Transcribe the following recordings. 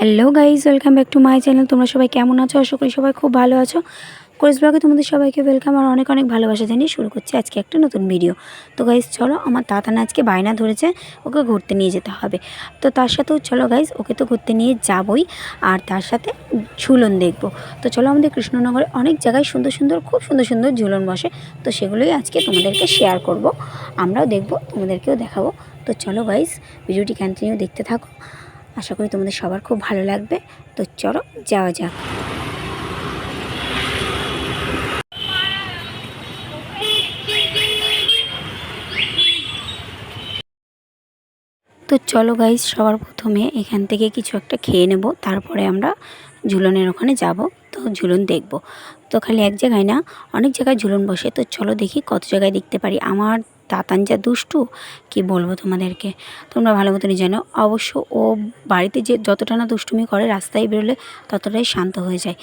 Hello guys, welcome back to my channel. তোমরা সবাই কেমন আছো? আশা করি সবাই খুব ভালো আছো। কোর্স ব্লগে তোমাদের সবাইকে ওয়েলকাম আর অনেক অনেক ভালোবাসা জানিয়ে শুরু করছি আজকে একটা নতুন ভিডিও। তো গাইজ চলো, আমার তাতানা আজকে বায়না ধরেছে ওকে ঘুরতে নিয়ে যেতে হবে। তো তার সাথেও চলো গাইজ, ওকে তো ঘুরতে নিয়ে যাবই, আর তার সাথে ঝুলন দেখব। তো চলো, আমাদের কৃষ্ণনগরে অনেক জায়গায় সুন্দর সুন্দর, খুব সুন্দর সুন্দর ঝুলন বসে। তো সেগুলোই আজকে তোমাদেরকে শেয়ার করব, আমরাও দেখব, তোমাদেরকেও দেখাবো। তো চলো গাইজ, ভিডিওটি কন্টিনিউ দেখতে থাকো, আশা করি তোমাদের সবার খুব ভালো লাগবে। তো চলো যাওয়া যাক। তো চলো গাইজ, সবার প্রথমে এখান থেকে কিছু একটা খেয়ে নেব, তারপরে আমরা ঝুলনের ওখানে যাব। তো ঝুলন দেখব। তো খালি এক জায়গায় না, অনেক জায়গায় ঝুলন বসে। তো চলো দেখি কত জায়গায় দেখতে পারি। আমার তাতান যা দুষ্টু, কি বলবো তোমাদেরকে, তোমরা ভালো মতনই জানো। অবশ্য ও বাড়িতে যে যতটা না দুষ্টুমি করে, রাস্তায় বেরোলে ততটাই শান্ত হয়ে যায়।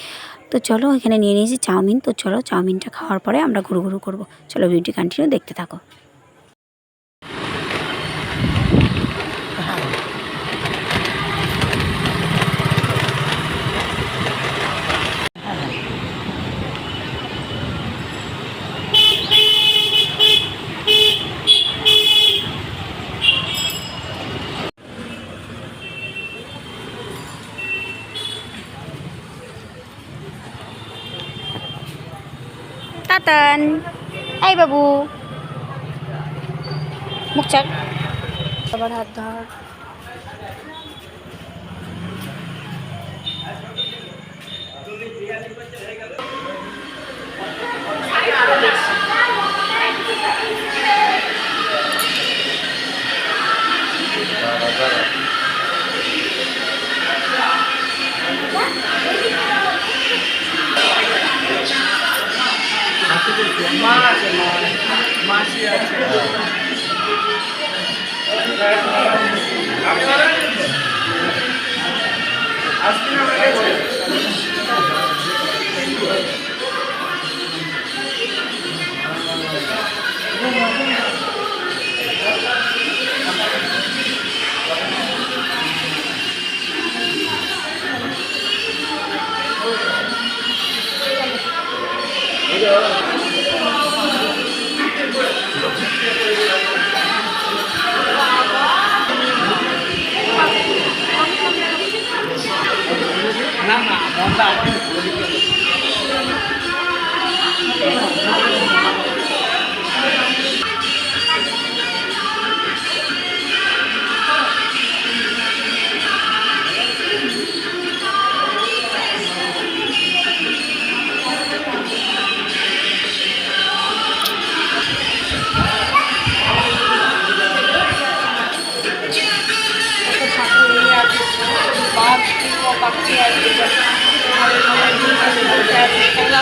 তো চলো, এখানে নিয়ে নিয়েছি চাউমিন। তো চলো, চাউমিনটা খাওয়ার পরে আমরা ঘুরু ঘুরু করবো। চলো, ভিডিওটি কন্টিনিউ দেখতে থাকো। তাতান, এই বাবু, মুখ চাট। আবার হাত ধর। মাসি আছে। না না, মনটা আছে।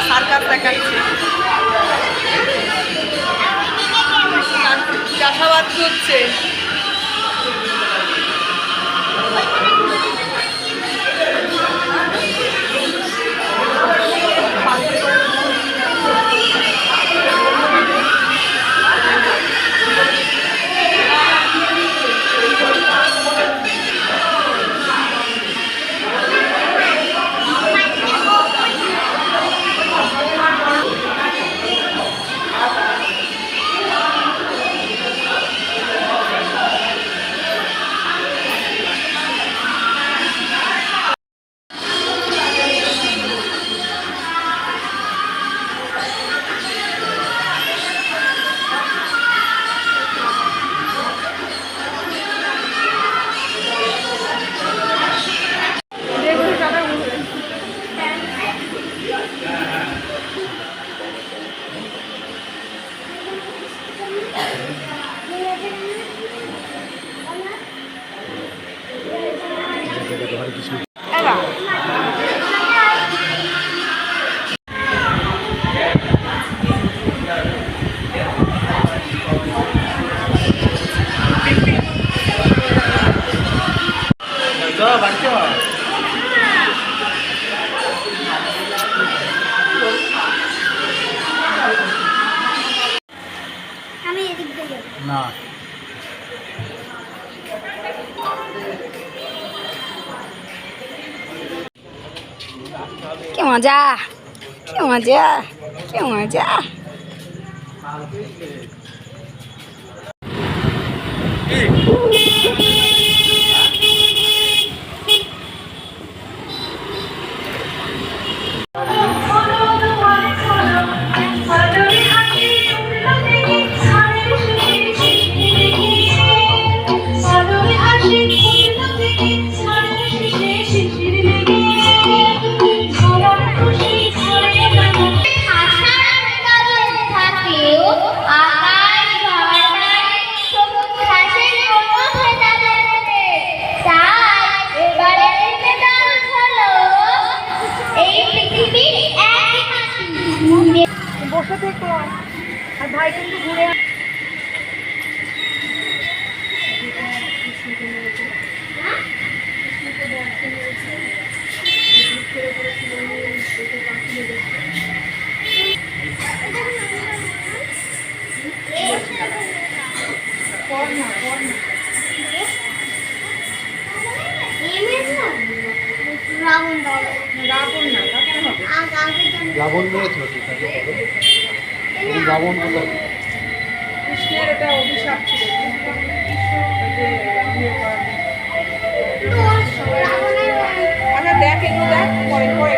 সার্কাস দেখাচ্ছে, চাষাবাদ করছে। না মজা, কি মজা, কি মজা। বসে থেকো আর ভাই কিন্তু ঘুরে রাবণ নিয়েছ রাবণ কোথায়? কৃষ্ণের এটা অভিশাপ ছিল আচ্ছা দেখ একটু দেখ পরে পরে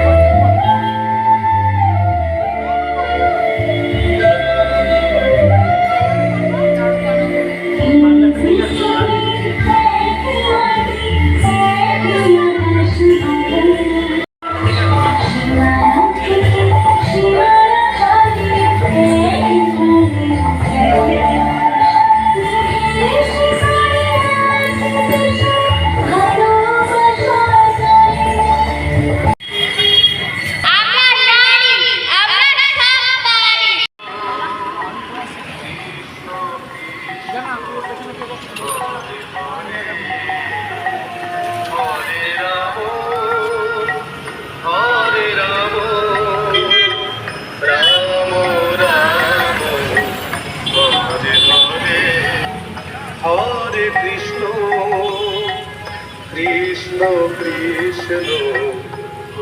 কৃষ্ণ কৃষ্ণ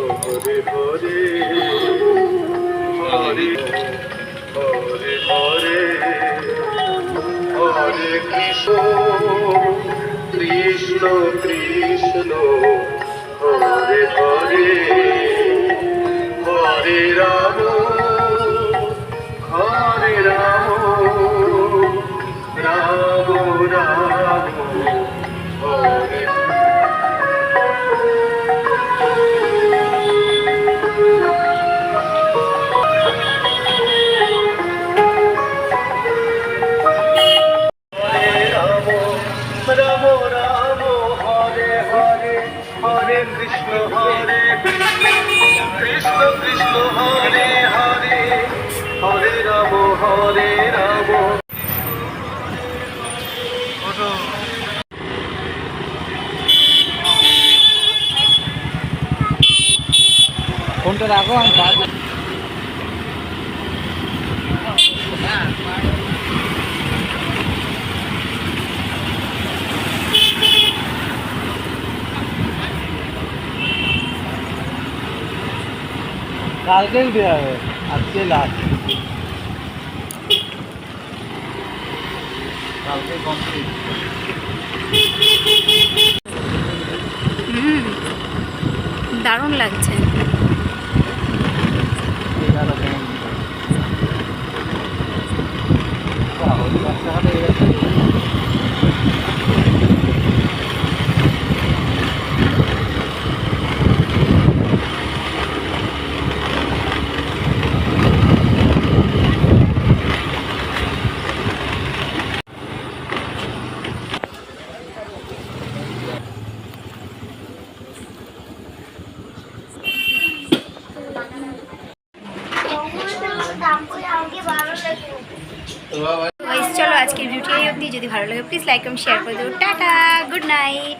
হরে হরে হরে হরে হরে হরে কৃষ্ণ কৃষ্ণ কৃষ্ণ হরে হরে হরে রাম হরে রাম রাম রাম হরে রাম রাম হরে হরে হরে কৃষ্ণ কৃষ্ণ কৃষ্ণ হরে হরে হরে রাম হরে রাম। ফোনটা রাখো আমি কালকেই দেওয়া হবে, আজকে লাস্ট, কালকে কমপ্লিট। দারুণ লাগছে। চলো আজকের ভিডিও এই অবধি। যদি ভালো লাগে প্লিজ লাইক এবং শেয়ার করে দেবো। Tata, good night.